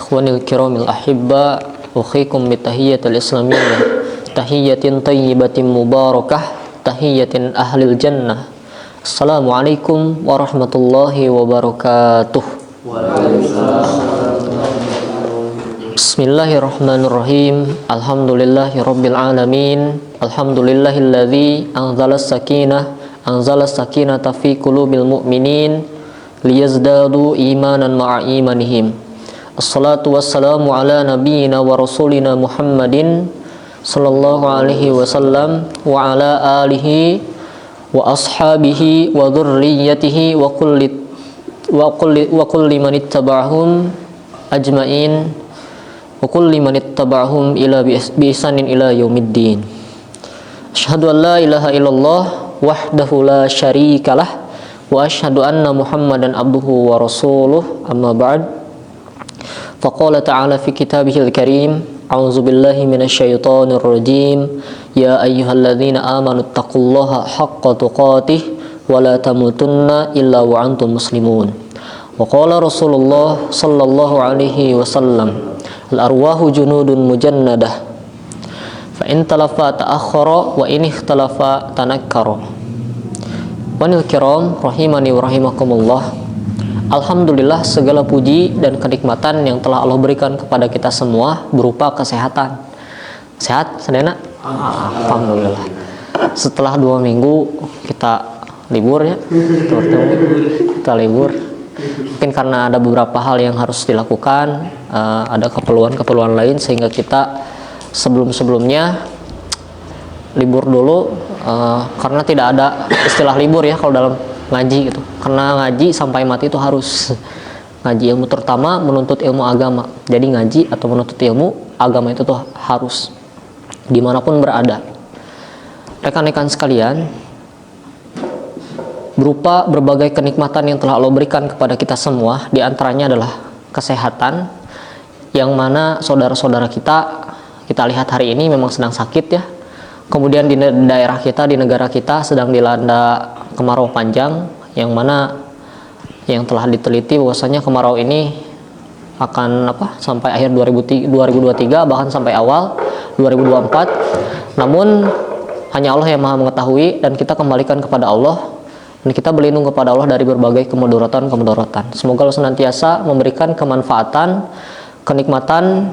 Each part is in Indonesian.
Ikhwanil kiramil ahibba, ukhikum bitahiyyatil islamiyyah, tahiyyatin tayyibatin mubarakah, tahiyyatin ahlil jannah. Assalamualaikum warahmatullahi wabarakatuh. Bismillahirrahmanirrahim. Alhamdulillahi rabbil alamin. Alhamdulillahilladzi anzalas sakinata fi qulubil mu'minin liyazdadu imanan ma'a imanihim. Assalatu wassalamu ala nabiyyina wa rasulina Muhammadin sallallahu alaihi wasallam wa ala alihi wa ashabihi wa dhurriyyatihi wa kulli man ittaba'ahum ajma'in wa kulli man ittaba'ahum ila bi ihsanin ila yaumiddin. Asyhadu an la ilaha illallah wahdahu la syarikalah wa asyhadu anna Muhammadan abduhu wa rasuluh, amma ba'd. Faqala ta'ala fi kitabihil karim, a'udzu billahi minasyaitonir rajim, ya ayyuhalladzina amanu taqullaha haqqa tuqatih wa la tamutunna illa wa antum muslimun. Wa qala Rasulullah sallallahu alaihi wasallam, al arwahu junudun mujannadah fa in talafa ta'akhkhara wa in ikhtalafa tanakkara. Wanil kiram rahimani wa rahimakumullah. Alhamdulillah, segala puji dan kenikmatan yang telah Allah berikan kepada kita semua berupa kesehatan. Sehat, Sedena? Alhamdulillah. Setelah 2 minggu kita libur ya, kita libur. Mungkin karena ada beberapa hal yang harus dilakukan, ada keperluan lain sehingga kita sebelumnya libur dulu, karena tidak ada istilah libur ya kalau dalam ngaji gitu. Karena ngaji sampai mati itu harus ngaji ilmu, terutama menuntut ilmu agama. Jadi ngaji atau menuntut ilmu agama itu tuh harus dimanapun berada. Rekan-rekan sekalian, berupa berbagai kenikmatan yang telah Allah berikan kepada kita semua, diantaranya adalah kesehatan, yang mana saudara-saudara kita lihat hari ini memang sedang sakit ya. Kemudian di daerah kita, di negara kita sedang dilanda kemarau panjang, yang mana yang telah diteliti bahwasanya kemarau ini akan sampai akhir 2023, bahkan sampai awal 2024. Namun hanya Allah yang Maha mengetahui, dan kita kembalikan kepada Allah, dan kita berlindung kepada Allah dari berbagai kemudaratan. Semoga Allah senantiasa memberikan kemanfaatan, kenikmatan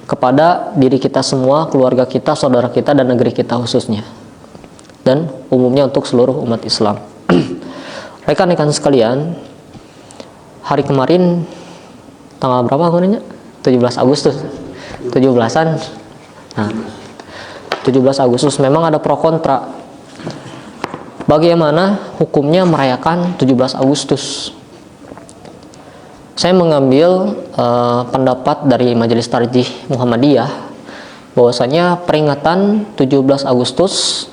kepada diri kita semua, keluarga kita, saudara kita, dan negeri kita khususnya, dan umumnya untuk seluruh umat Islam. Rekan-rekan sekalian, hari kemarin tanggal berapa kemarinnya? 17 Agustus 17-an. Nah, 17 Agustus memang ada pro kontra. Bagaimana hukumnya merayakan 17 Agustus? Saya mengambil pendapat dari Majelis Tarjih Muhammadiyah bahwasanya peringatan 17 Agustus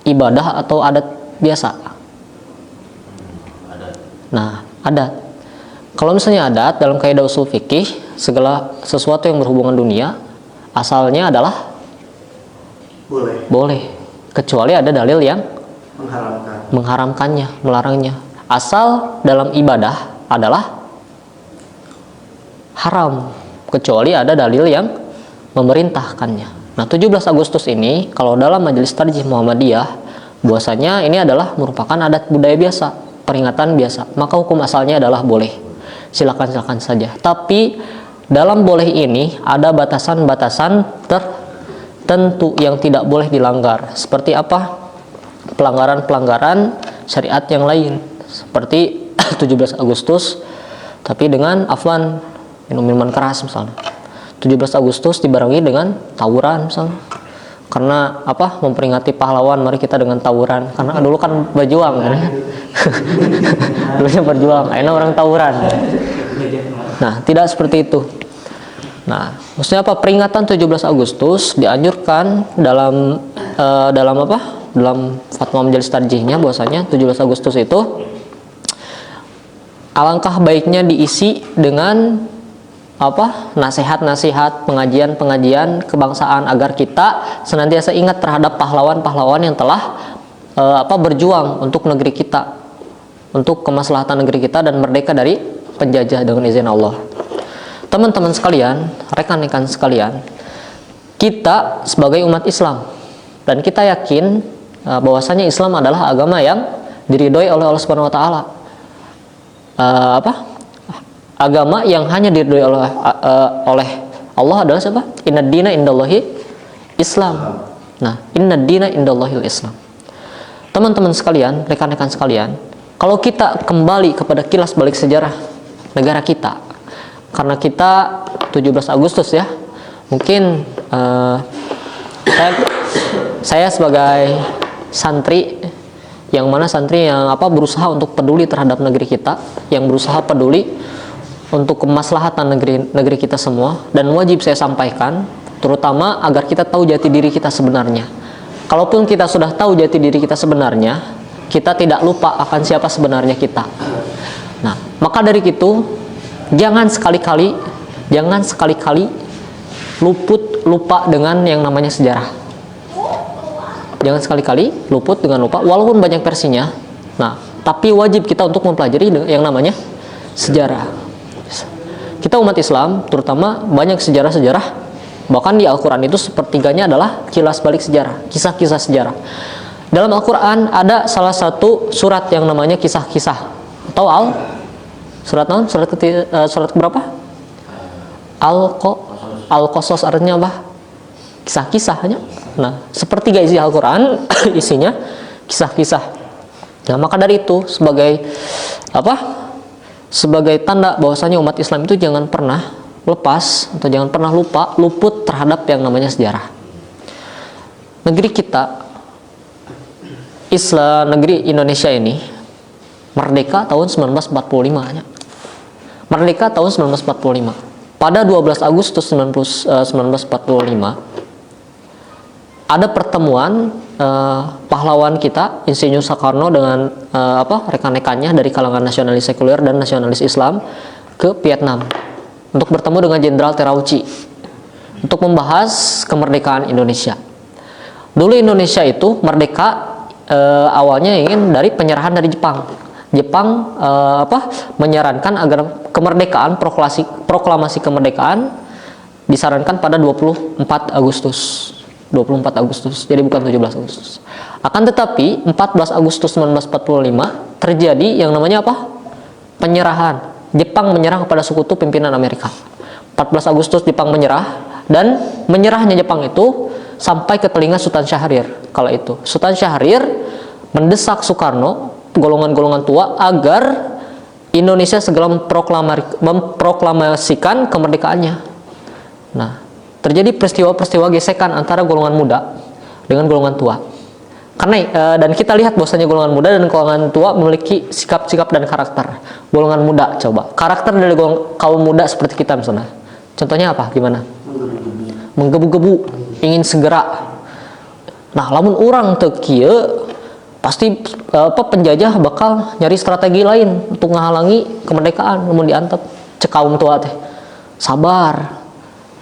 ibadah atau adat biasa. Nah, adat. Kalau misalnya adat dalam kaidah usul fikih, segala sesuatu yang berhubungan dunia asalnya adalah boleh, kecuali ada dalil yang mengharamkannya, melarangnya. Asal dalam ibadah adalah haram, kecuali ada dalil yang memerintahkannya. Nah, 17 Agustus ini kalau dalam Majelis Tarjih Muhammadiyah bahwasanya ini adalah merupakan adat budaya biasa, peringatan biasa, maka hukum asalnya adalah boleh. Silakan saja. Tapi dalam boleh ini ada batasan-batasan tertentu yang tidak boleh dilanggar. Seperti apa? Pelanggaran-pelanggaran syariat yang lain, seperti 17 Agustus tapi dengan minum-minuman keras misalnya. 17 Agustus dibarengi dengan tawuran misalnya. Karena memperingati pahlawan, mari kita dengan tawuran. Karena dulu kan berjuang kan. Dulunya berjuang, akhirnya orang tawuran. Nah, tidak seperti itu. Nah, maksudnya peringatan 17 Agustus dianjurkan dalam dalam fatwa Majelis Tarjihnya bahwasanya 17 Agustus itu alangkah baiknya diisi dengan nasihat-nasihat, pengajian kebangsaan agar kita senantiasa ingat terhadap pahlawan-pahlawan yang telah berjuang untuk negeri kita, untuk kemaslahatan negeri kita dan merdeka dari penjajah dengan izin Allah. teman-teman sekalian, rekan-rekan sekalian, kita sebagai umat Islam dan kita yakin bahwasanya Islam adalah agama yang diridhoi oleh Allah Subhanahu wa taala. Agama yang hanya diridhoi oleh Allah adalah siapa? Innad dina indallahi Islam. Nah, innad dina indallahil Islam. Teman-teman sekalian, rekan-rekan sekalian, kalau kita kembali kepada kilas balik sejarah negara kita, karena kita 17 Agustus ya, mungkin saya sebagai santri yang berusaha untuk peduli terhadap negeri kita, yang berusaha peduli untuk kemaslahatan negeri kita semua, dan wajib saya sampaikan terutama agar kita tahu jati diri kita sebenarnya. Kalaupun kita sudah tahu jati diri kita sebenarnya, kita tidak lupa akan siapa sebenarnya kita. Nah, maka dari itu jangan sekali-kali lupa dengan yang namanya sejarah. Jangan sekali-kali lupa, walaupun banyak versinya. Nah, tapi wajib kita untuk mempelajari yang namanya sejarah. Kita umat Islam, terutama banyak sejarah-sejarah. Bahkan di Al-Quran itu sepertiganya adalah kilas balik sejarah, kisah-kisah sejarah. Dalam Al-Quran ada salah satu surat yang namanya kisah-kisah. Atau surat berapa? Al-Qasas artinya apa? Kisah-kisahnya. Nah, sepertiga isi Al-Quran isinya kisah-kisah. Nah, maka dari itu sebagai tanda bahwasanya umat Islam itu jangan pernah lepas atau jangan pernah luput terhadap yang namanya sejarah. Negeri kita, negeri Indonesia ini merdeka tahun 1945. Merdeka tahun 1945. Pada 12 Agustus 1945 ada pertemuan pahlawan kita Insinyur Soekarno dengan rekan-rekannya dari kalangan nasionalis sekuler dan nasionalis Islam ke Vietnam untuk bertemu dengan Jenderal Terauchi untuk membahas kemerdekaan Indonesia. Dulu Indonesia itu merdeka awalnya ingin dari penyerahan dari Jepang. Jepang menyarankan agar kemerdekaan, proklamasi kemerdekaan disarankan pada 24 Agustus. Jadi bukan 17 Agustus. Akan tetapi 14 Agustus 1945 terjadi yang namanya penyerahan. Jepang menyerah kepada sekutu pimpinan Amerika. 14 Agustus Jepang menyerah, dan menyerahnya Jepang itu sampai ke telinga Sultan Syahrir. Kala itu Sultan Syahrir mendesak Soekarno, golongan-golongan tua, agar Indonesia segera memproklamasikan kemerdekaannya. Nah, terjadi peristiwa-peristiwa gesekan antara golongan muda dengan golongan tua. Karena dan kita lihat bahwasanya golongan muda dan golongan tua memiliki sikap-sikap dan karakter. Golongan muda, coba karakter dari kaum muda seperti kita misalnya. Contohnya apa? Gimana? Menggebu-gebu, ingin segera. Nah, lamun orang teu kieu, pasti penjajah bakal nyari strategi lain untuk menghalangi kemerdekaan. Namun diantep cek kaum tua teh.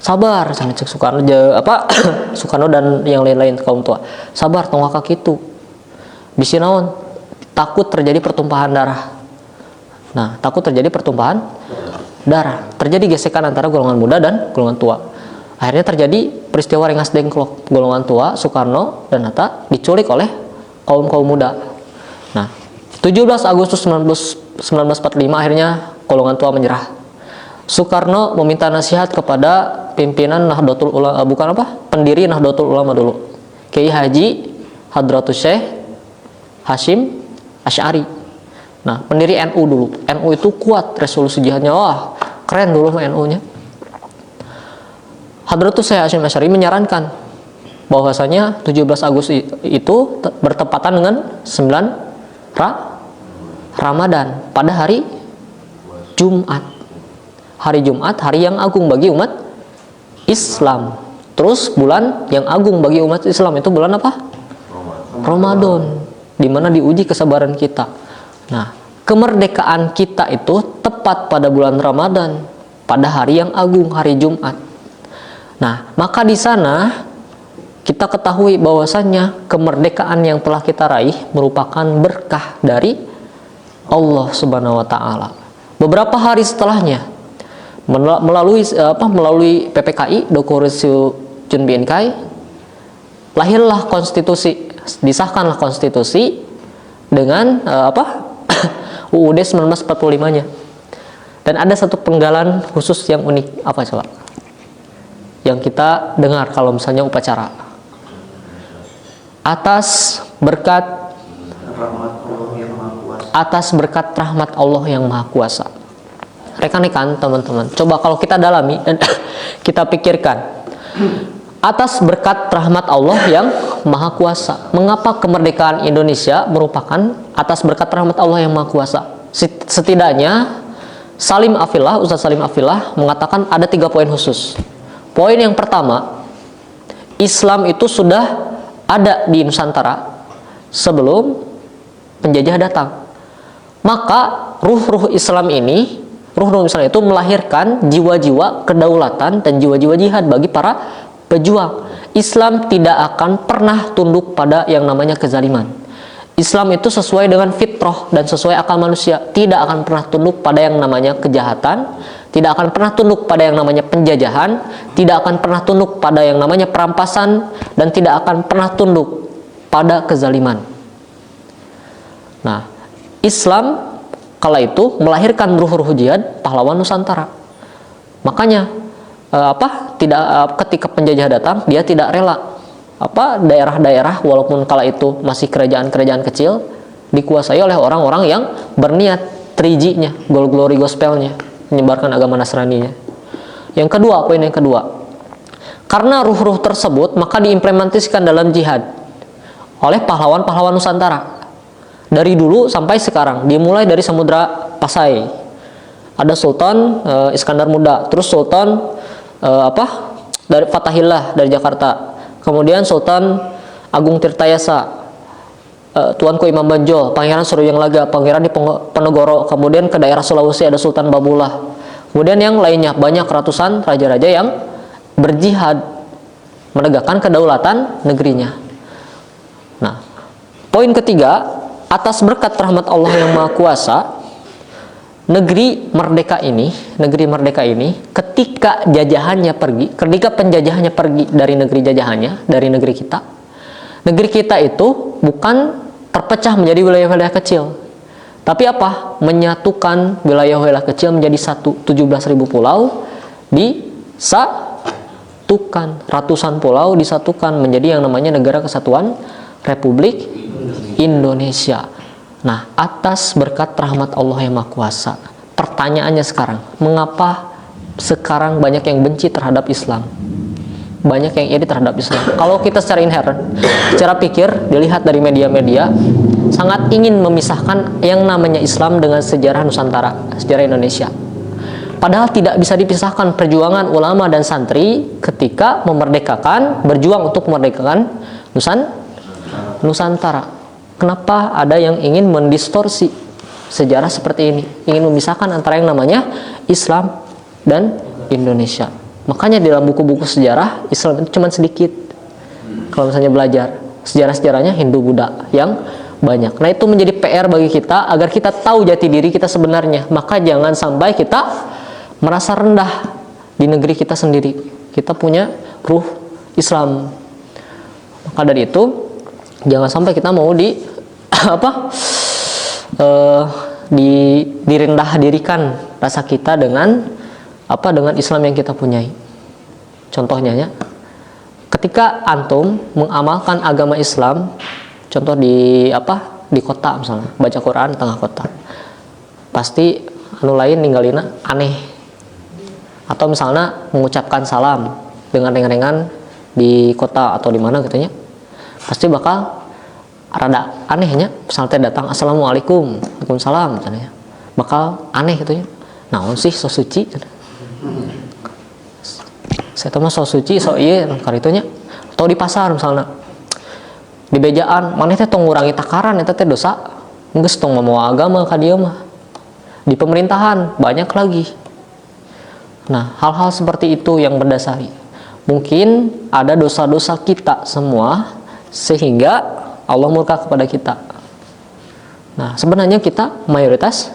Sabar, sana cek Soekarno Soekarno dan yang lain-lain kaum tua. Sabar, tong wakak kitu. Bisi naon? Takut terjadi pertumpahan darah. Nah, takut terjadi pertumpahan darah. Terjadi gesekan antara golongan muda dan golongan tua. Akhirnya terjadi peristiwa Rengas Dengklok. Golongan tua Soekarno dan Hatta diculik oleh kaum muda. Nah, 17 Agustus 1945 akhirnya golongan tua menyerah. Soekarno meminta nasihat kepada pimpinan Nahdlatul Ulama, pendiri Nahdlatul Ulama dulu, Kiai Haji Hadratus Syekh Hashim Asy'ari. Nah, pendiri NU dulu. NU itu kuat resolusi jihadnya, wah keren dulu NU-nya. Hadratus Syekh Hashim Asy'ari menyarankan bahwasanya 17 Agustus itu bertepatan dengan 9 Ramadan pada hari Jumat. Hari Jumat, hari yang agung bagi umat Islam. Terus bulan yang agung bagi umat Islam itu bulan apa? Ramadan, di mana diuji kesabaran kita. Nah, kemerdekaan kita itu tepat pada bulan Ramadan, pada hari yang agung, hari Jumat. Nah, maka di sana kita ketahui bahwasannya kemerdekaan yang telah kita raih merupakan berkah dari Allah Subhanahu wa taala. Beberapa hari setelahnya, melalui PPKI Dokurisio Jun Bien Kai, lahirlah konstitusi, disahkanlah konstitusi dengan UUD 1945-nya. Dan ada satu penggalan khusus yang unik, apa coba? Yang kita dengar kalau misalnya upacara. Atas berkat rahmat Allah yang Maha Kuasa. Rekan-rekan, teman-teman, coba kalau kita dalami dan kita pikirkan, atas berkat rahmat Allah yang Maha Kuasa, mengapa kemerdekaan Indonesia merupakan atas berkat rahmat Allah yang Maha Kuasa? Setidaknya Ustaz Salim Afillah mengatakan ada 3 poin khusus. Poin yang pertama, Islam itu sudah ada di Nusantara sebelum penjajah datang. Maka ruh-ruh Islam itu melahirkan jiwa-jiwa kedaulatan dan jiwa-jiwa jihad bagi para pejuang. Islam tidak akan pernah tunduk pada yang namanya kezaliman. Islam itu sesuai dengan fitrah dan sesuai akal manusia, tidak akan pernah tunduk pada yang namanya kejahatan, tidak akan pernah tunduk pada yang namanya penjajahan, tidak akan pernah tunduk pada yang namanya perampasan, dan tidak akan pernah tunduk pada kezaliman. Nah, Islam kala itu melahirkan ruh-ruh jihad pahlawan Nusantara. Makanya ketika penjajah datang, dia tidak rela daerah-daerah walaupun kala itu masih kerajaan-kerajaan kecil dikuasai oleh orang-orang yang berniat 3G-nya, glory gospelnya, menyebarkan agama Nasrani-nya. Poin yang kedua, karena ruh-ruh tersebut maka diimplementasikan dalam jihad oleh pahlawan-pahlawan Nusantara dari dulu sampai sekarang. Dimulai dari Samudra Pasai, ada Sultan Iskandar Muda, terus Sultan dari Fatahillah dari Jakarta, kemudian Sultan Agung Tirtayasa, Tuanku Imam Banjol, Pangeran Suruyang Laga, Pangeran Diponegoro, kemudian ke daerah Sulawesi ada Sultan Babullah, kemudian yang lainnya, banyak ratusan raja-raja yang berjihad menegakkan kedaulatan negerinya. Nah, poin ketiga, atas berkat rahmat Allah yang Maha Kuasa, negeri merdeka ini ketika penjajahannya pergi dari negeri jajahannya, dari negeri kita itu bukan terpecah menjadi wilayah-wilayah kecil, tapi menyatukan wilayah-wilayah kecil menjadi satu. 17.000 pulau disatukan, ratusan pulau disatukan menjadi yang namanya Negara Kesatuan Republik Indonesia. Nah, atas berkat rahmat Allah yang Maha Kuasa. Pertanyaannya sekarang, mengapa sekarang banyak yang benci terhadap Islam? Banyak yang iri terhadap Islam. Kalau kita secara inherent, secara pikir, dilihat dari media-media, sangat ingin memisahkan yang namanya Islam dengan sejarah Nusantara, sejarah Indonesia. Padahal tidak bisa dipisahkan perjuangan ulama dan santri ketika berjuang untuk memerdekakan Nusantara. Kenapa ada yang ingin mendistorsi sejarah seperti ini, ingin memisahkan antara yang namanya Islam dan Indonesia? Makanya dalam buku-buku sejarah Islam itu cuma sedikit. Kalau misalnya belajar sejarah-sejarahnya Hindu-Buddha yang banyak. Nah, itu menjadi PR bagi kita agar kita tahu jati diri kita sebenarnya. Maka jangan sampai kita merasa rendah di negeri kita sendiri. Kita punya ruh Islam. Maka dari itu jangan sampai kita mau direndah dirikan rasa kita dengan Islam yang kita punyai. Contohnya ketika antum mengamalkan agama Islam, contoh di kota misalnya, baca Quran di tengah kota, pasti lain ninggalina aneh. Atau misalnya mengucapkan salam dengan ringan-ringan di kota atau di mana gitu ya, pasti bakal rada anehnya. Misalnya datang assalamualaikum, waalaikumsalam misalnya, bakal aneh gitu ya. Naon sih so suci? Saya tahu so suci so iya karitunya. Atau di pasar misalnya, di bejaan, maneh teh tong ngurangi takaran eta teh dosa. Geus tong mamawa agama ka dieu mah. Di pemerintahan banyak lagi. Nah, hal-hal seperti itu yang berdasari. Mungkin ada dosa-dosa kita semua sehingga Allah murka kepada kita. Nah, sebenarnya kita mayoritas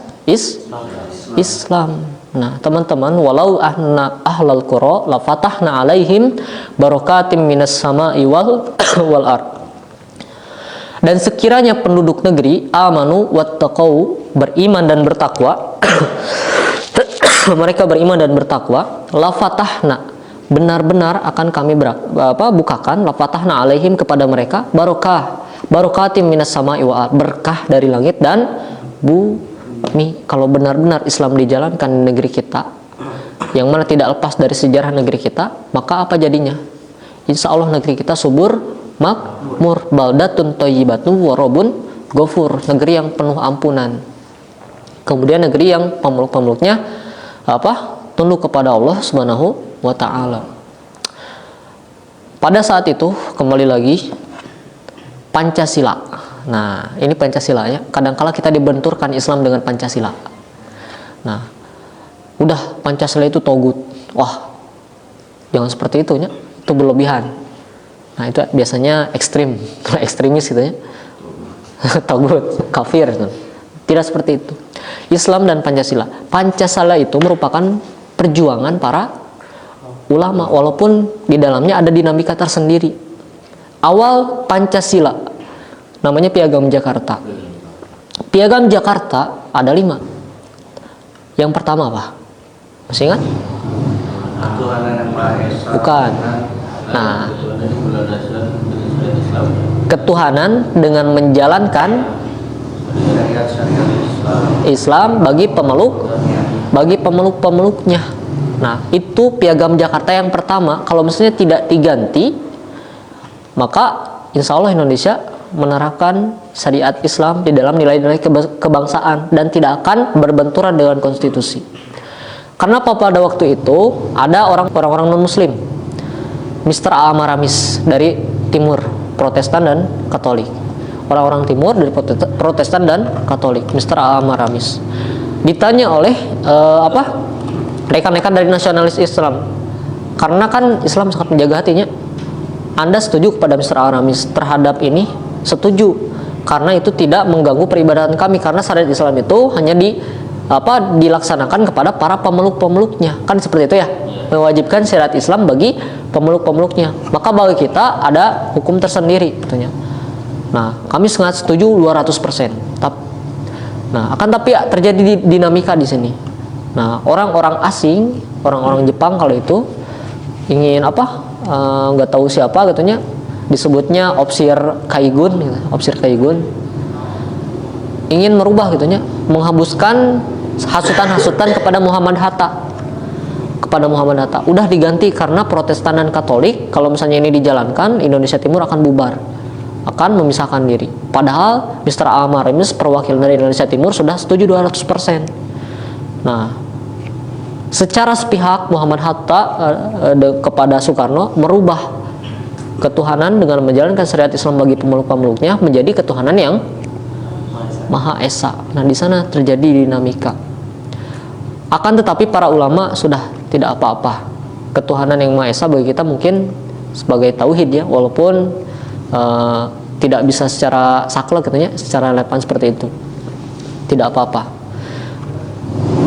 Islam. Nah, teman-teman, walau ahna ahlal qura la fatahna alaihim barakatim minas sama'i wal wal ard. Dan sekiranya penduduk negeri amanu wattaqau, beriman dan bertakwa, mereka beriman dan bertakwa, la fatahna, benar-benar akan kami bukakan, la fatahna alaihim, kepada mereka, barakatim minas sama'i wal ard, berkah dari langit dan bumi. Kalau benar-benar Islam dijalankan di negeri kita, yang mana tidak lepas dari sejarah negeri kita, maka apa jadinya? Insya Allah negeri kita subur, makmur, baldatun thayyibatu warobun ghafur, negeri yang penuh ampunan. Kemudian negeri yang pemeluk-pemeluknya tunduk kepada Allah Subhanahu wa taala. Pada saat itu kembali lagi Pancasila. Nah, ini Pancasila ya. Kadangkala kita dibenturkan Islam dengan Pancasila. Nah, udah Pancasila itu togut. Wah, jangan seperti itu ya. Itu berlebihan. Nah, itu biasanya ekstrim, ekstremis gitu ya. Togut, kafir. Tidak seperti itu. Islam dan Pancasila. Pancasila itu merupakan perjuangan para ulama, walaupun di dalamnya ada dinamika tersendiri. Awal Pancasila namanya Piagam Jakarta. Piagam Jakarta ada 5. Yang pertama apa? Masih ingat? Ketuhanan yang Maha Esa. Bukan. Nah, ketuhanan dengan menjalankan syariat Islam bagi pemeluk-pemeluknya. Nah, itu Piagam Jakarta yang pertama. Kalau misalnya tidak diganti, maka insya Allah Indonesia menerapkan syariat Islam di dalam nilai-nilai kebangsaan dan tidak akan berbenturan dengan konstitusi. Karena pada waktu itu ada orang-orang non-muslim, Mr. Amaramis dari timur, Protestan dan Katolik. Orang-orang timur dari Protestan dan Katolik, Mr. Amaramis. Ditanya oleh rekan-rekan dari nasionalis Islam, karena kan Islam sangat menjaga hatinya. Anda setuju kepada Mr. Amaramis terhadap ini? Setuju, karena itu tidak mengganggu peribadatan kami, karena syariat Islam itu hanya dilaksanakan kepada para pemeluk-pemeluknya, kan seperti itu ya, mewajibkan syariat Islam bagi pemeluk-pemeluknya, maka bagi kita ada hukum tersendiri katanya. Nah, kami sangat setuju 200%. Nah, tapi terjadi dinamika di sini. Nah, orang-orang asing, orang-orang Jepang kalau itu ingin nggak tahu siapa katanya, disebutnya Opsir Kaigun, Opsir Kaigun, ingin merubah gitunya, menghembuskan hasutan-hasutan kepada Muhammad Hatta. Udah diganti karena Protestan dan Katolik, kalau misalnya ini dijalankan, Indonesia Timur akan bubar, akan memisahkan diri. Padahal Mr. Amaramis, perwakilan dari Indonesia Timur, sudah setuju 200%. Nah, secara sepihak Muhammad Hatta kepada Soekarno merubah ketuhanan dengan menjalankan syariat Islam bagi pemeluk-pemeluknya menjadi ketuhanan yang Maha Esa. Nah, di sana terjadi dinamika. Akan tetapi para ulama sudah tidak apa-apa. Ketuhanan yang Maha Esa bagi kita mungkin sebagai tauhid ya, walaupun tidak bisa secara saklek katanya, secara lepan seperti itu. Tidak apa-apa.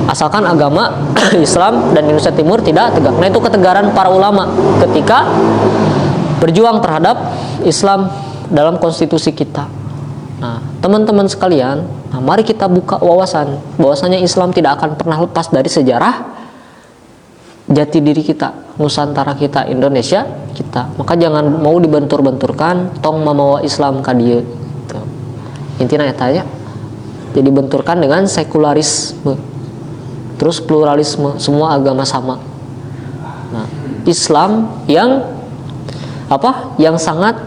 Asalkan agama Islam dan Indonesia Timur tidak tegak. Nah, itu ketegaran para ulama ketika berjuang terhadap Islam dalam konstitusi kita. Nah, teman-teman sekalian, mari kita buka wawasan bahwasanya Islam tidak akan pernah lepas dari sejarah jati diri kita, Nusantara kita, Indonesia kita. Maka jangan mau dibentur-benturkan tong mamawa Islam ka dieu. Intina eta ya. Jadi benturkan dengan sekularisme. Terus pluralisme, semua agama sama. Nah, Islam yang sangat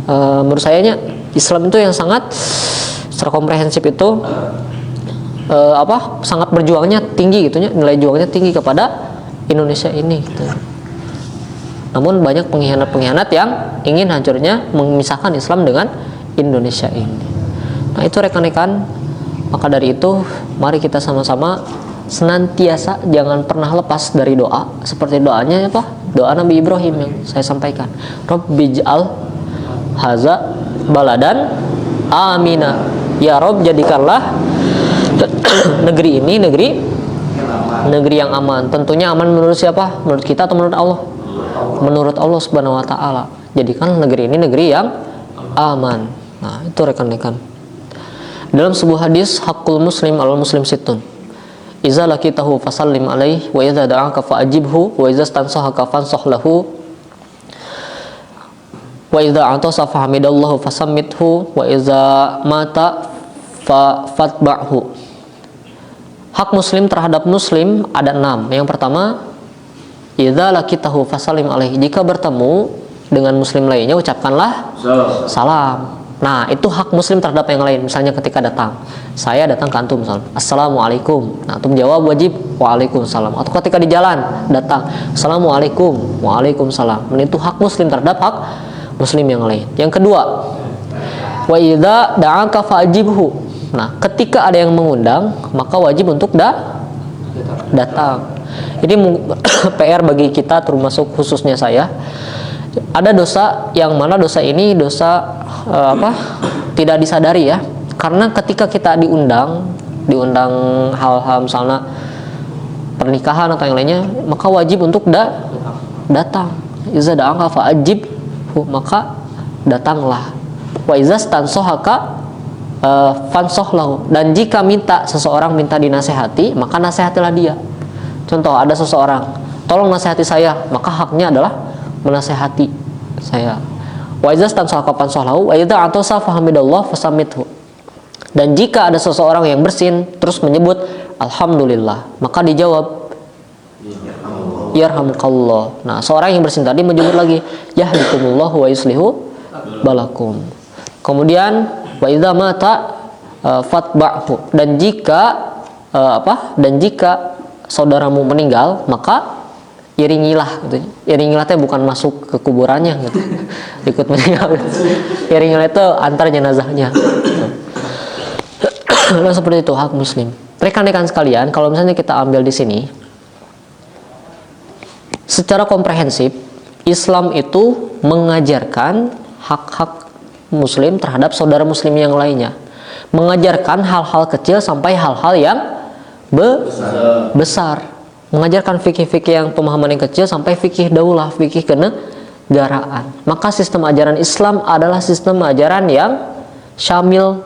menurut sayanya Islam itu yang sangat secara komprehensif itu sangat berjuangnya tinggi gitunya, nilai juangnya tinggi kepada Indonesia ini gitu. Namun banyak pengkhianat-pengkhianat yang ingin hancurnya memisahkan Islam dengan Indonesia ini. Nah, itu rekan-rekan, maka dari itu mari kita sama-sama senantiasa jangan pernah lepas dari doa, seperti doanya doa Nabi Ibrahim yang saya sampaikan, Rabbij'al haza baladan amina, ya Rabb jadikanlah negeri ini negeri Negeri yang aman. Tentunya aman menurut siapa? Menurut kita atau menurut Allah? Menurut Allah Subhanahu wa taala. Jadikan negeri ini negeri yang aman. Nah, itu rekan-rekan. Dalam sebuah hadis, haqqul muslim alal muslim sittun. Iza laqitahu fasallim alaihi wa idza da'aka fa'ajibhu wa idza stansahaka fansah lahu wa idza atasa fahamidallahu fasammithu wa idza mata fatba'hu. Hak muslim terhadap muslim ada 6. Yang pertama, idza laqitahu fasallim alaihi. Jika bertemu dengan muslim lainnya ucapkanlah salam. Nah, itu hak muslim terhadap yang lain. Misalnya ketika datang, saya datang ke antum, misalnya, assalamualaikum. Nah, antum jawab wajib waalaikumsalam. Atau ketika di jalan datang, assalamualaikum, waalaikumsalam. Nah, itu hak muslim terhadap hak muslim yang lain. Yang kedua, wa idza da'aka fa'ajibhu. Nah, ketika ada yang mengundang, maka wajib untuk datang. Ini PR bagi kita, termasuk khususnya saya. Ada dosa yang mana dosa ini dosa tidak disadari ya. Karena ketika kita diundang hal-hal misalnya pernikahan atau yang lainnya, maka wajib untuk datang. Iza da'aka fa'ajib, maka datanglah. Wa iza stansohaka fansohlahu. Dan jika seseorang minta dinasehati, maka nasehatilah dia. Contoh, ada seseorang, tolong nasehati saya, maka haknya adalah menasehati saya. Wa idza stansaka fansalahu wa idza atasa fahamidallah fasammithu. Dan jika ada seseorang yang bersin terus menyebut alhamdulillah, maka dijawab yarhamukallah. Nah, seorang yang bersin tadi menyebut lagi yahdikumullah wa yuslihu balakum. Kemudian wa idza mata fatba'hu. Dan jika saudaramu meninggal, maka iringilah gitu. Iringilah itu bukan masuk ke kuburannya gitu. Ikut meninggal. Iringilah itu antar jenazahnya. Nah, seperti itu hak muslim. Rekan-rekan sekalian, kalau misalnya kita ambil di sini secara komprehensif, Islam itu mengajarkan hak-hak muslim terhadap saudara muslim yang lainnya. Mengajarkan hal-hal kecil sampai hal-hal yang besar. Mengajarkan fikih-fikih yang pemahaman yang kecil sampai fikih daulah, fikih kenegaraan. Maka sistem ajaran Islam adalah sistem ajaran yang syamil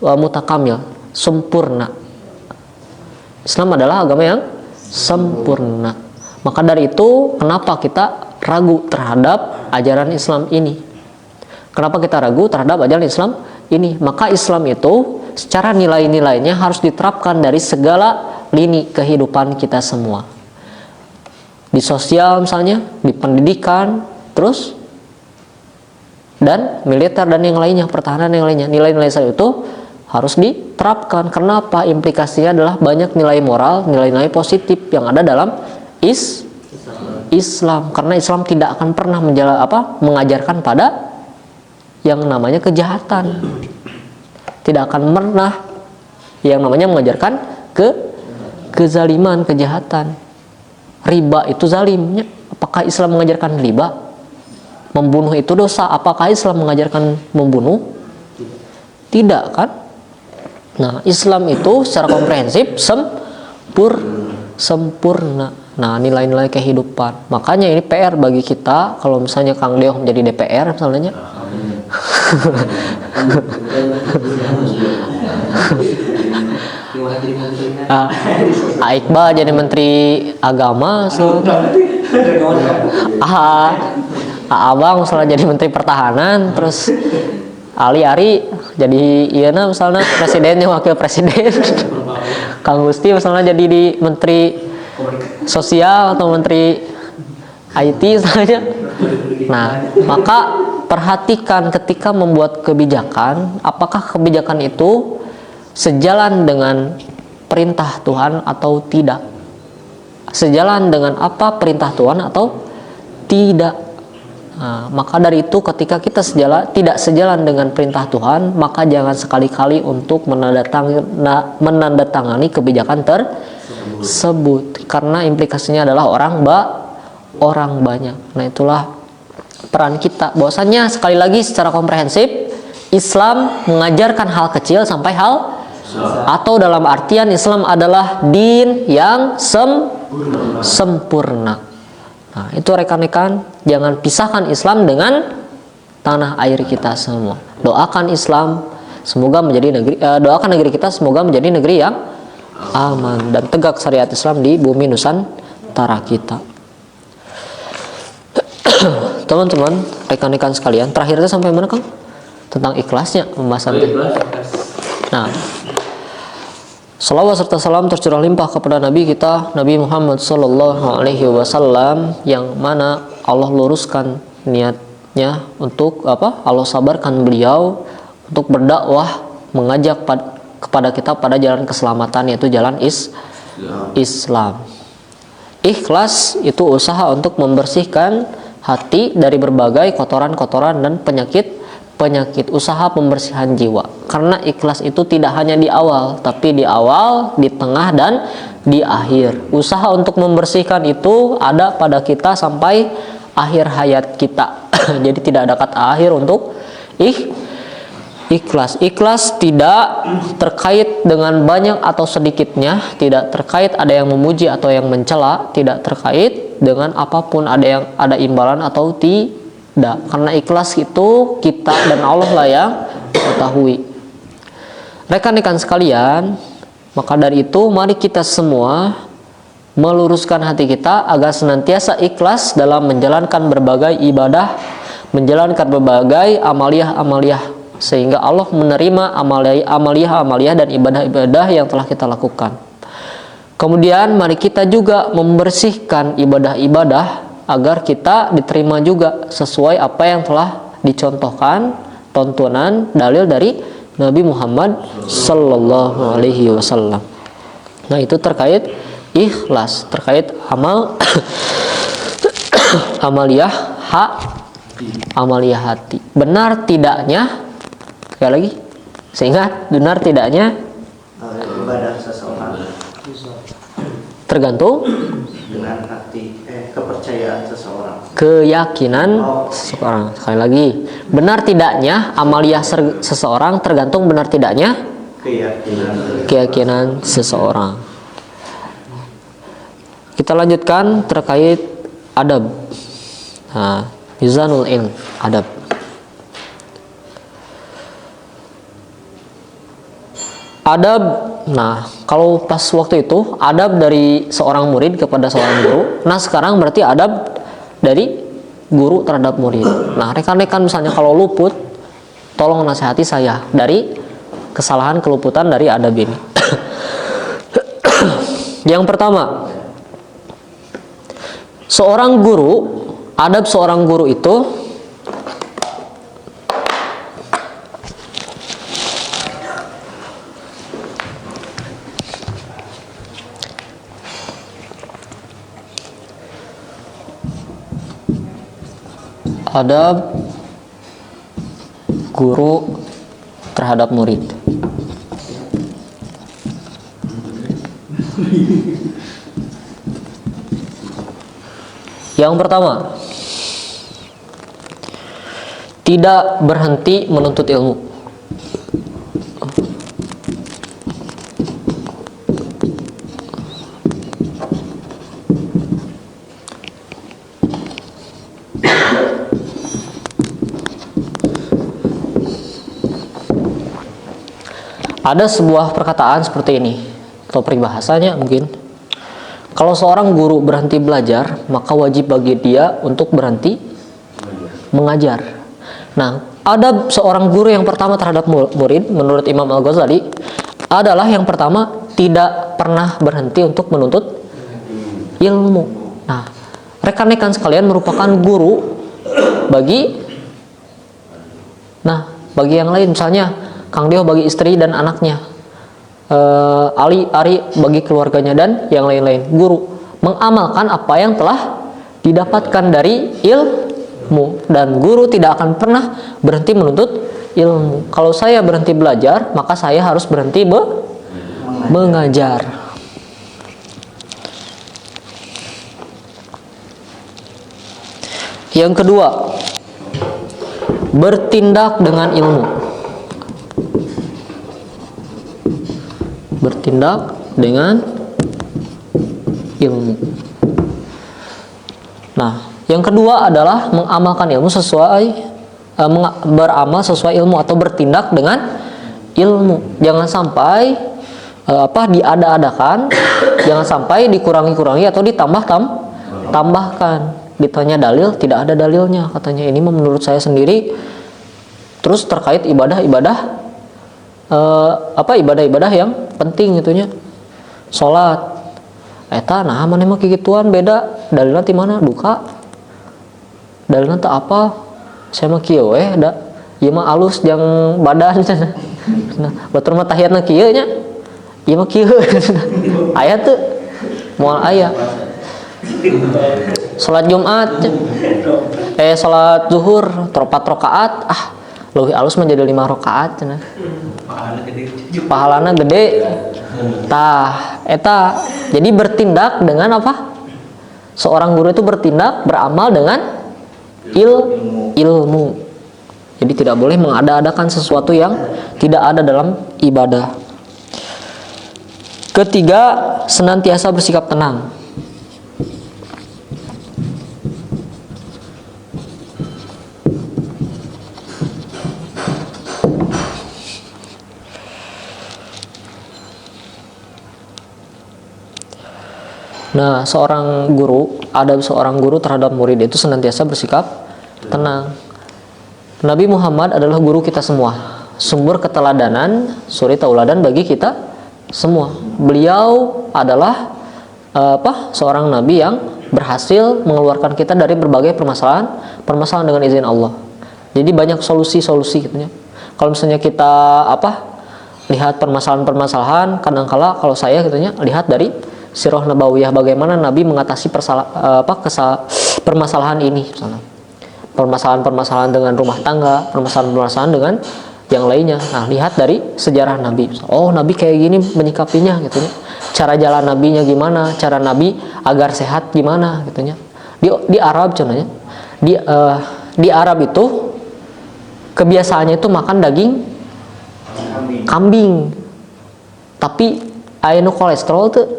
wa mutakamil, sempurna. Islam adalah agama yang sempurna. Maka dari itu, kenapa kita ragu terhadap ajaran Islam ini? Kenapa kita ragu terhadap ajaran Islam ini? Maka Islam itu secara nilai-nilainya harus diterapkan dari segala lini kehidupan kita semua. Di sosial misalnya, di pendidikan, terus dan militer dan yang lainnya, pertahanan yang lainnya. Nilai-nilai itu harus diterapkan. Kenapa? Implikasinya adalah banyak nilai moral, nilai-nilai positif yang ada dalam Islam. Karena Islam tidak akan pernah mengajarkan pada yang namanya kejahatan. Tidak akan pernah yang namanya mengajarkan kezaliman, kejahatan. Riba itu zalimnya. Apakah Islam mengajarkan riba? Membunuh itu dosa. Apakah Islam mengajarkan membunuh? Tidak kan? Nah, Islam itu secara komprehensif sempurna. Nah, nilai-nilai kehidupan. Makanya ini PR bagi kita. Kalau misalnya Kang Deo menjadi DPR misalnya. Iqbal jadi menteri agama, Abang misalnya jadi menteri pertahanan, terus Ari jadi misalnya presidennya, wakil presiden. Kang Gusti misalnya jadi di menteri sosial atau menteri IT misalnya. Nah, maka perhatikan ketika membuat kebijakan, apakah kebijakan itu sejalan dengan perintah Tuhan atau tidak? Sejalan dengan apa perintah Tuhan atau tidak? Nah, maka dari itu ketika kita tidak sejalan dengan perintah Tuhan, maka jangan sekali-kali untuk menandatangani kebijakan tersebut, karena implikasinya adalah orang banyak. Nah, itulah peran kita. Bahwasannya sekali lagi secara komprehensif, Islam mengajarkan hal kecil sampai hal Atau dalam artian Islam adalah din yang sempurna. Nah, itu rekan-rekan, jangan pisahkan Islam dengan tanah air kita semua. Doakan Islam semoga menjadi negeri, doakan negeri kita semoga menjadi negeri yang aman dan tegak syariat Islam di bumi Nusantara kita. Teman-teman, rekan-rekan sekalian, terakhirnya sampai mana, Kang? Tentang ikhlasnya pembahasannya. Nah, salawat serta salam tercurah limpah kepada Nabi kita, Nabi Muhammad SAW, yang mana Allah luruskan niatnya untuk Allah sabarkan beliau untuk berdakwah, mengajak kepada kita pada jalan keselamatan, yaitu jalan Islam. Ikhlas itu usaha untuk membersihkan hati dari berbagai kotoran-kotoran dan penyakit, usaha pembersihan jiwa. Karena ikhlas itu tidak hanya di awal, tapi di awal, di tengah, dan di akhir. Usaha untuk membersihkan itu ada pada kita sampai akhir hayat kita. Jadi tidak ada kata akhir untuk ikhlas. Ikhlas tidak terkait dengan banyak atau sedikitnya, tidak terkait ada yang memuji atau yang mencela, tidak terkait dengan apapun ada imbalan atau tidak. Karena ikhlas itu kita dan Allah lah yang mengetahui. Rekan-rekan sekalian, maka dari itu mari kita semua meluruskan hati kita agar senantiasa ikhlas dalam menjalankan berbagai ibadah, menjalankan berbagai amaliyah, sehingga Allah menerima amaliyah dan ibadah-ibadah yang telah kita lakukan. Kemudian mari kita juga membersihkan ibadah-ibadah agar kita diterima juga sesuai apa yang telah dicontohkan, tontonan, dalil dari Nabi Muhammad Sallallahu Alaihi Wasallam. Nah, itu terkait ikhlas, terkait amaliyah hati. Benar tidaknya, sekali lagi, seingat, benar tidaknya ibadah seseorang tergantung dengan hati, kepercayaan seseorang, keyakinan seseorang. Sekali lagi, benar tidaknya amaliyah seseorang tergantung benar tidaknya keyakinan seseorang. Kita lanjutkan terkait adab. Nah, mizanul ilm, adab. Adab, nah kalau pas waktu itu adab dari seorang murid kepada seorang guru. Nah sekarang berarti adab dari guru terhadap murid. Nah rekan-rekan misalnya kalau luput, tolong nasihati saya dari kesalahan keluputan dari adab ini. Yang pertama, adab seorang guru itu adab guru terhadap murid. Yang pertama, tidak berhenti menuntut ilmu. Ada sebuah perkataan seperti ini, atau peribahasanya mungkin. Kalau seorang guru berhenti belajar, maka wajib bagi dia untuk berhenti mengajar. Nah, adab seorang guru yang pertama terhadap murid, menurut Imam Al-Ghazali, adalah yang pertama, tidak pernah berhenti untuk menuntut ilmu. Nah, rekan-rekan sekalian merupakan guru bagi yang lain, misalnya Kang Dio bagi istri dan anaknya, Ari bagi keluarganya dan yang lain-lain. Guru mengamalkan apa yang telah didapatkan dari ilmu, dan guru tidak akan pernah berhenti menuntut ilmu. Kalau saya berhenti belajar, maka saya harus berhenti mengajar. Yang kedua, bertindak dengan ilmu. bertindak dengan ilmu. Nah, yang kedua adalah mengamalkan ilmu sesuai beramal sesuai ilmu atau bertindak dengan ilmu. Jangan sampai diada-adakan, jangan sampai dikurangi-kurangi atau ditambahkan. Ditanya dalil, tidak ada dalilnya. Katanya ini menurut saya sendiri. Terus terkait ibadah-ibadah ibadah-ibadah yang penting itunya. Salat. Eta nah mana mah kigituan beda. Dalilna ti mana? Duka. Dalilna teh apa? Saya mah kieu we da. Ieu mah alus jeung badan. Nah, batur mah tahiyatna kieu nya. Ieu mah kieu. Aya teu? Moal aya. Salat Jumat, salat zuhur 4 rakaat, leuwih alus mah jadi 5 rakaat cenah. Pahalana gede. Tah, eta jadi bertindak dengan apa? Seorang guru itu bertindak, beramal dengan ilmu. Jadi tidak boleh mengada-adakan sesuatu yang tidak ada dalam ibadah. Ketiga, senantiasa bersikap tenang. Nah, adab seorang guru terhadap murid itu senantiasa bersikap tenang. Nabi Muhammad adalah guru kita semua, sumber keteladanan, suri tauladan bagi kita semua. Beliau adalah seorang nabi yang berhasil mengeluarkan kita dari berbagai permasalahan dengan izin Allah. Jadi banyak solusi-solusi gitu ya. Kalau misalnya kita lihat permasalahan-permasalahan, kadangkala kalau saya gitu ya, lihat dari Sirah Nabawiyah bagaimana Nabi mengatasi permasalahan ini, misalnya permasalahan-permasalahan dengan rumah tangga, permasalahan-permasalahan dengan yang lainnya. Nah, lihat dari sejarah Nabi. Oh, Nabi kayak gini menyikapinya gitu ya. Cara jalan Nabinya gimana? Cara Nabi agar sehat gimana gitu ya. Di Arab contohnya. Di Arab itu kebiasaannya itu makan daging kambing. Tapi aya nu kolesterol tuh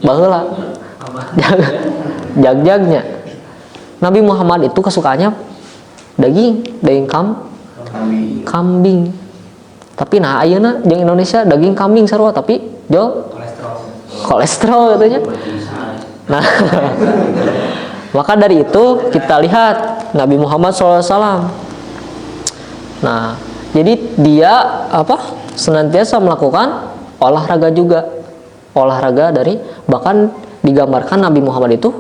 baheula jag-jagnya. Nabi Muhammad itu kesukaannya daging kambing. Tapi nah ayeuna jeung Indonesia daging kambing sarua tapi jol kolesterol katanya. Nah, maka dari itu kita lihat Nabi Muhammad SAW. Nah, jadi dia senantiasa melakukan olahraga juga. Olahraga dari bahkan digambarkan Nabi Muhammad itu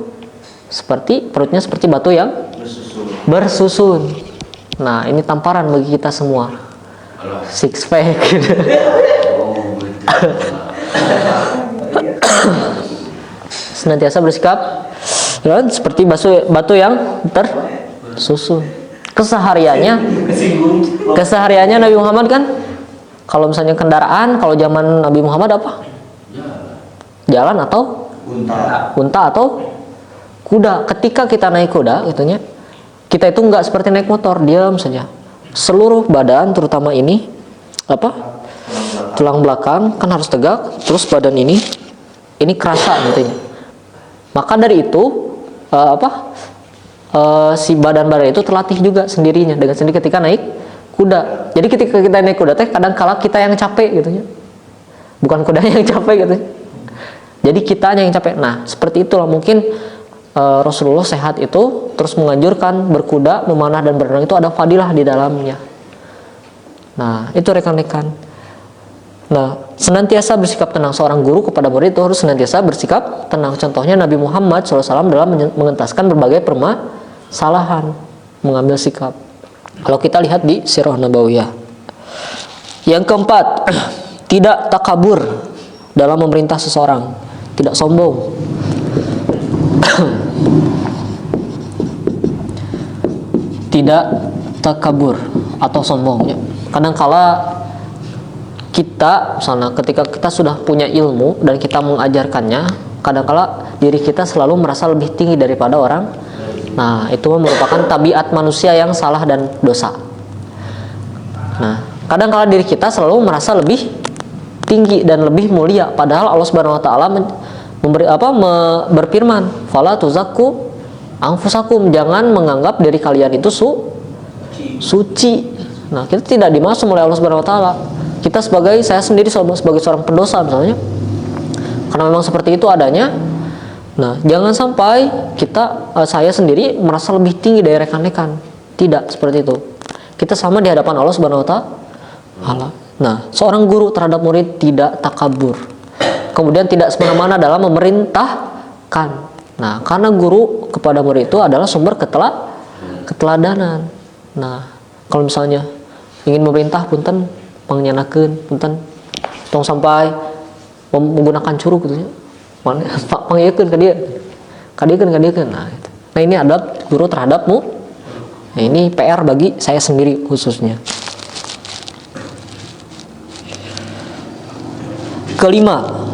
perutnya seperti batu yang bersusun. Nah, ini tamparan bagi kita semua. Six pack. Senantiasa bersikap seperti batu yang tersusun. Kesehariannya Nabi Muhammad kan, kalau misalnya kendaraan, kalau zaman Nabi Muhammad apa? Jalan atau unta atau kuda. Ketika kita naik kuda gitunya, kita itu enggak seperti naik motor, diam saja. Seluruh badan terutama ini tulang belakang kan harus tegak, terus badan ini kerasa gitu. Maka dari itu si badan-badan itu terlatih juga sendirinya dengan sendiri ketika naik kuda. Jadi ketika kita naik kuda kadang kala kita yang capek gitu ya. Bukan kudanya yang capek gitu. Jadi kitanya yang capek. Nah, seperti itulah mungkin Rasulullah sehat itu terus menganjurkan berkuda, memanah dan berenang itu ada fadilah di dalamnya. Nah, itu rekan-rekan. Nah, senantiasa bersikap tenang. Seorang guru kepada murid itu harus senantiasa bersikap tenang. Contohnya Nabi Muhammad SAW dalam mengentaskan berbagai permasalahan, mengambil sikap. Kalau kita lihat di Sirah Nabawiyah. Yang keempat, tidak takabur dalam memerintah seseorang. Tidak sombong. Tidak takabur atau sombong. Kadangkala kita, misalnya ketika kita sudah punya ilmu dan kita mengajarkannya, kadangkala diri kita selalu merasa lebih tinggi daripada orang. Nah, itu merupakan tabiat manusia yang salah dan dosa. Nah, kadangkala diri kita selalu merasa lebih tinggi dan lebih mulia. Padahal Allah Subhanahu wa taala berfirman, "Fala tuzakku anfusakum." Jangan menganggap diri kalian itu suci. Nah, kita tidak dimaksud oleh Allah Subhanahu wa taala. Kita saya sendiri sebagai seorang pendosa misalnya. Karena memang seperti itu adanya. Nah, jangan sampai saya sendiri merasa lebih tinggi dari rekan-rekan. Tidak seperti itu. Kita sama di hadapan Allah Subhanahu wa taala. Nah, seorang guru terhadap murid tidak takabur. Kemudian tidak semena-mena dalam memerintahkan. Nah, karena guru kepada murid itu adalah sumber keteladanan. Nah, kalau misalnya ingin memerintah, punten pangnyenakeun, punten tong sampai menggunakan curug gitu ya. Mana panggilkeun ka dieu. Nah, itu. Nah, ini adab guru terhadapmu. Nah, ini PR bagi saya sendiri khususnya. Kelima,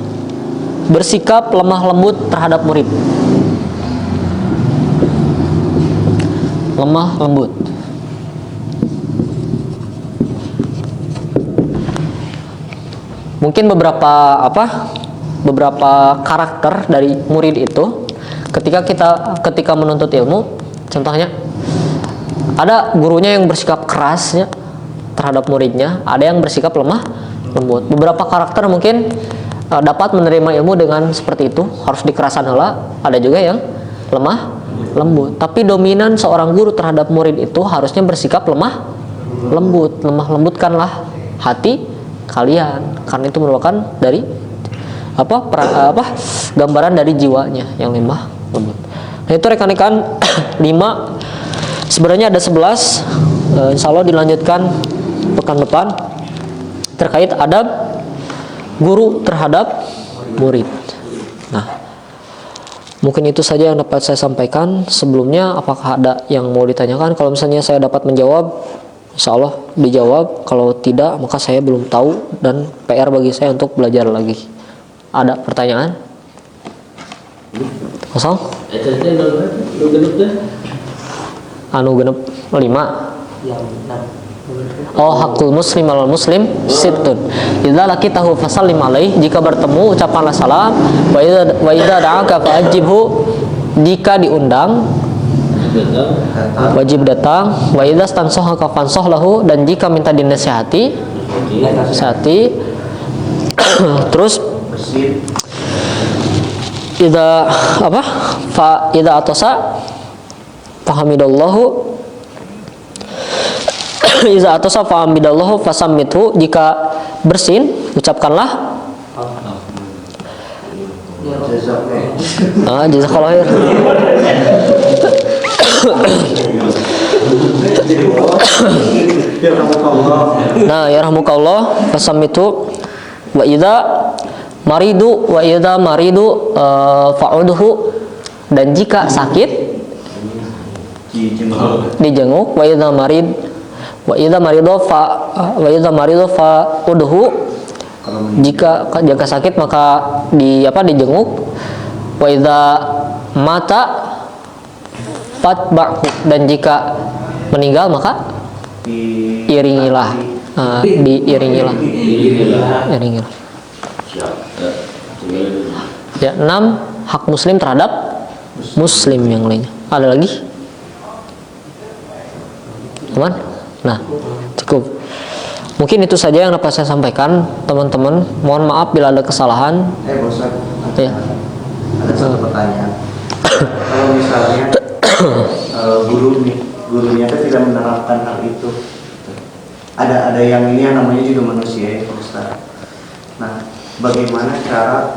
bersikap lemah lembut terhadap murid. Lemah lembut. Mungkin beberapa karakter dari murid itu ketika menuntut ilmu, contohnya ada gurunya yang bersikap keras ya, terhadap muridnya, ada yang bersikap lemah lembut. Beberapa karakter mungkin dapat menerima ilmu dengan seperti itu, harus dikerasan heula. Ada juga yang lemah lembut. Tapi dominan seorang guru terhadap murid itu harusnya bersikap lemah lembut. Lemah lembutkanlah hati kalian, karena itu merupakan dari gambaran dari jiwanya yang lemah lembut. Nah, itu rekan-rekan 5. Sebenarnya ada 11. Insya Allah dilanjutkan pekan depan terkait adab guru terhadap murid. Nah, mungkin itu saja yang dapat saya sampaikan. Sebelumnya, apakah ada yang mau ditanyakan? Kalau misalnya saya dapat menjawab, insya Allah dijawab. Kalau tidak, maka saya belum tahu dan PR bagi saya untuk belajar lagi. Ada pertanyaan? Kosong? Anu genep 5. Oh, hakul muslim al muslim sittun. Idza laqitahu fasallim alaih. Jika bertemu ucapkanlah salam. Wa idza da'aka fa'ajibhu. Jika diundang wajib datang. Wa idza stansahaka fansah lahu. Dan jika minta dinasihati, terus idza atasa fahamidallahu. Iza atasa fa'amidallahu fasammithu. Jika bersin, ucapkanlah jazakallahu khair. Nah, yarhamukallah fasammithu. Wa idza maridu fa'udhu. Dan jika sakit, dijenguk. Wa idza maridu fa'udhu. Jika sakit maka dijenguk. Wa idza mata fatba'hu. Dan jika meninggal maka iringilah. Diiringilah. Ya, 6 hak muslim terhadap muslim yang lainnya. Ada lagi? Teman? Nah, cukup. Mungkin itu saja yang dapat saya sampaikan, teman-teman. Mohon maaf bila ada kesalahan. Bosan. Ya. Ada satu pertanyaan. Kalau misalnya gurunya kan tidak menerapkan hal itu. Ada yang ini yang namanya juga manusia ya, Pak Ustaz. Nah, bagaimana cara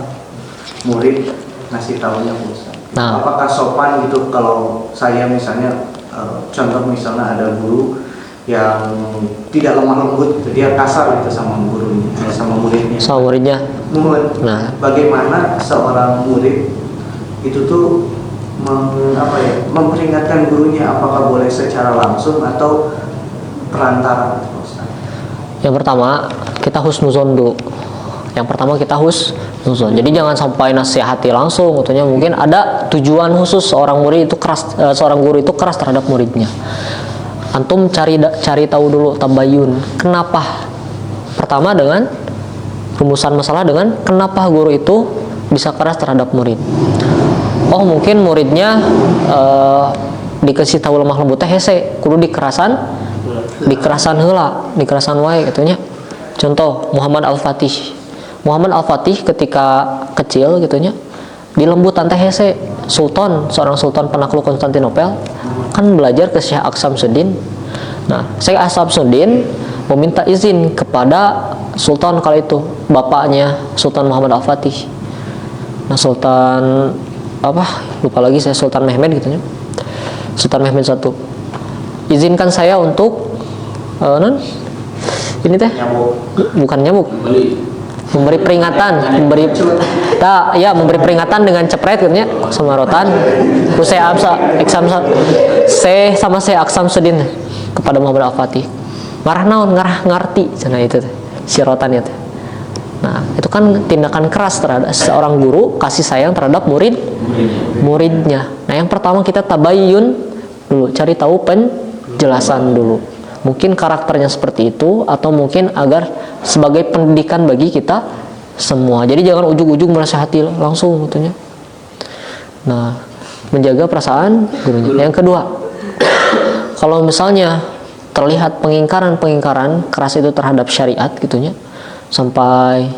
murid ngasih tahunya, Pak Ustaz? Nah. Apakah sopan gitu kalau saya misalnya contoh misalnya ada guru yang tidak lemah lembut, dia kasar gitu sama gurunya, sama muridnya. Sama muridnya. Nah, bagaimana seorang murid itu tuh memperingatkan gurunya, apakah boleh secara langsung atau perantara? Yang pertama, kita husnuzon dulu. Jadi jangan sampai nasihati langsung. Tentunya mungkin ada tujuan khusus seorang guru itu keras terhadap muridnya. Antum cari tahu dulu tabayun. Kenapa? Pertama dengan rumusan masalah dengan kenapa guru itu bisa keras terhadap murid. Oh mungkin muridnya dikasih tahu lemah lembut teh hese, kudu dikerasan heula, dikerasan wae gitunya. Contoh Muhammad Al-Fatih. Muhammad Al-Fatih ketika kecil gitunya di lembutan teh hese, seorang sultan penakluk Konstantinopel kan belajar ke Syekh Aksamsuddin. Nah, Syekh Aksamsuddin meminta izin kepada sultan kala itu, bapaknya Sultan Muhammad Al-Fatih. Nah, Sultan apa? Lupa lagi saya, Sultan Mehmed gitu ya. Sultan Mehmed I. Izinkan saya untuk ini teh bukan nyamuk. Memberi peringatan, memberi peringatan dengan cepret katanya sama rotan. Saya Aksamsuddin kepada Muhammad Al-Fatih. Ngarah naon, ngarah ngarti cenah itu teh. Si rotan itu. Nah, itu kan tindakan keras terhadap seorang guru, kasih sayang terhadap muridnya. Nah, yang pertama kita tabayyun dulu, cari tahu penjelasan dulu. Mungkin karakternya seperti itu, atau mungkin agar sebagai pendidikan bagi kita semua. Jadi jangan ujug-ujug menasihati langsung gitu. Nah, menjaga perasaan gurunya. Yang kedua, kalau misalnya terlihat pengingkaran keras itu terhadap syariat gitunya, sampai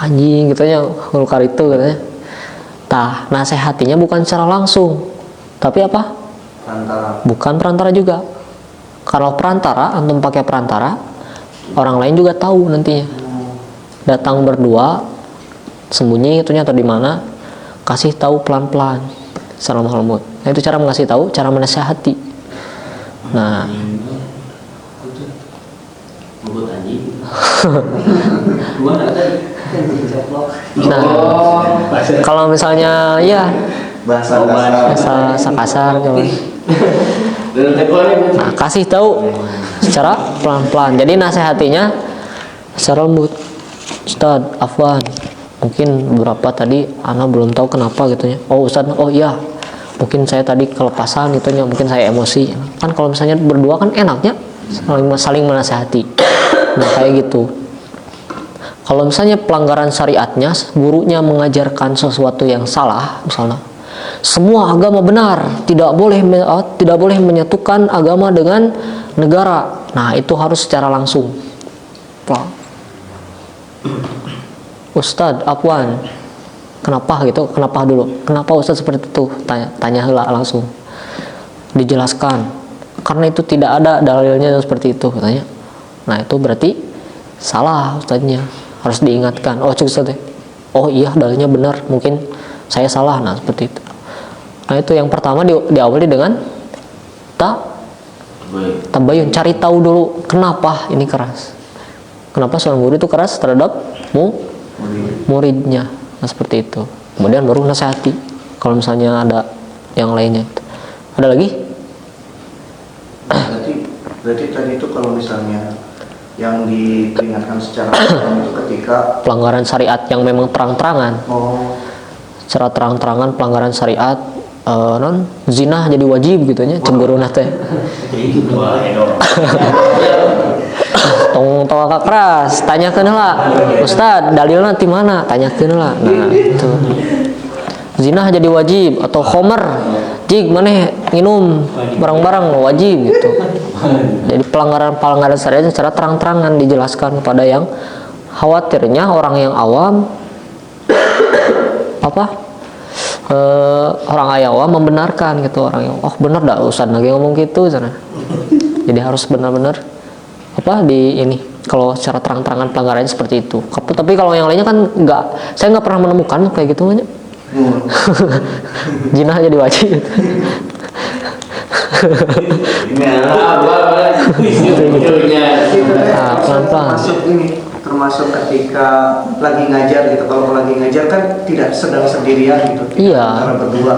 anjing gitunya, hulkar itu katanya. Tah, nasihatinya bukan secara langsung, tapi apa? Perantara. Bukan perantara juga. Kalau perantara, antum pakai perantara, orang lain juga tahu nantinya. Datang berdua, sembunyi itunya atau di mana, kasih tahu pelan-pelan, secara lembut. Nah, itu cara mengasih tahu, cara menasihati. Nah, nah, kalau misalnya ya bahasa kasar gitu. Nah, kasih tahu secara pelan-pelan. Jadi nasihatinya secara lembut. Ustaz, afwan, mungkin beberapa tadi ana belum tahu kenapa gitu ya. Oh Ustaz, oh iya, mungkin saya tadi kelepasan gitu ya, mungkin saya emosi. Kan kalau misalnya berdua kan enaknya saling menasihati. Nah, kayak gitu. Kalau misalnya pelanggaran syariatnya, gurunya mengajarkan sesuatu yang salah, misalnya semua agama benar, tidak boleh menyatukan agama dengan negara. Nah, itu harus secara langsung. Ustadz, afwan, kenapa gitu? Kenapa dulu? Kenapa Ustadz seperti itu? Tanya heula langsung. Dijelaskan. Karena itu tidak ada dalilnya seperti itu katanya. Nah, itu berarti salah Ustadznya. Harus diingatkan. Oh, cuk Ustadz. Oh iya, dalilnya benar. Mungkin saya salah. Nah, seperti itu. Nah, itu yang pertama diawali dengan tabayun, cari tahu dulu kenapa ini keras. Kenapa seorang guru itu keras terhadap muridnya. Nah, seperti itu. Kemudian baru nasihati. Kalau misalnya ada yang lainnya. Ada lagi? Berarti tadi itu kalau misalnya yang diperingatkan secara langsung itu ketika pelanggaran syariat yang memang terang-terangan. Secara terang-terangan pelanggaran syariat, zina jadi wajib gitu nya, cemburu teh. Tong keras, tanyakeun heula. Ustaz, dalilna ti mana? Tanyakeun heula. Nah, itu. Zina jadi wajib atau khomer, jig maneh nginum barang-barang wajib gitu. Jadi pelanggaran syariat secara terang-terangan dijelaskan kepada yang khawatirnya orang yang awam orang awam membenarkan gitu, orang yang benar dah Ustaz lagi ngomong gitu sana. Jadi harus benar-benar di ini kalau secara terang-terangan pelanggarannya seperti itu. Tapi kalau yang lainnya kan saya nggak pernah menemukan kayak gitu banyak. Jinah jadi wajib. Pelan-pelan. Termasuk ketika lagi ngajar gitu. Kalau lagi ngajar kan tidak sedang sendirian gitu. Iya. Antara berdua,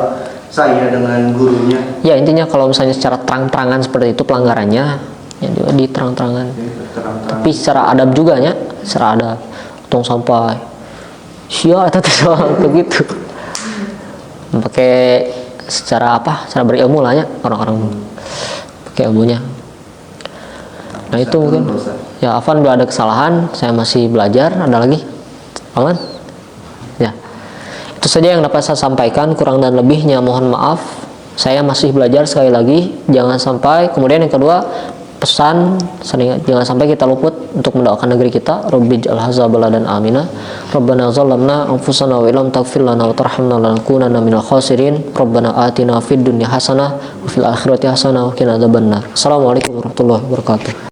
saya dengan gurunya. Ya, intinya kalau misalnya secara terang-terangan seperti itu pelanggarannya, ya di terang-terangan. Tapi secara adab juga ya, secara adab. Tong sampai sia atau begitu. Pakai secara cara berilmu lah ya orang-orang pakai ilmunya. Nah, itu mungkin ya, afan, bila ada kesalahan, saya masih belajar. Ada lagi? Aman? Ya. Itu saja yang dapat saya sampaikan, kurang dan lebihnya mohon maaf. Saya masih belajar sekali lagi, jangan sampai. Kemudian yang kedua, pesan, jangan sampai kita luput untuk mendoakan negeri kita. Rabbi ij'al hadza baladan amina. Rabbana zalamna anfusana wa illam taghfir lana wa tarhamna lanakunanna minal khasirin. Rabbana atina fid dunya hasanah wa fil akhirati hasanah wa qina adzabannar. Assalamualaikum warahmatullahi wabarakatuh.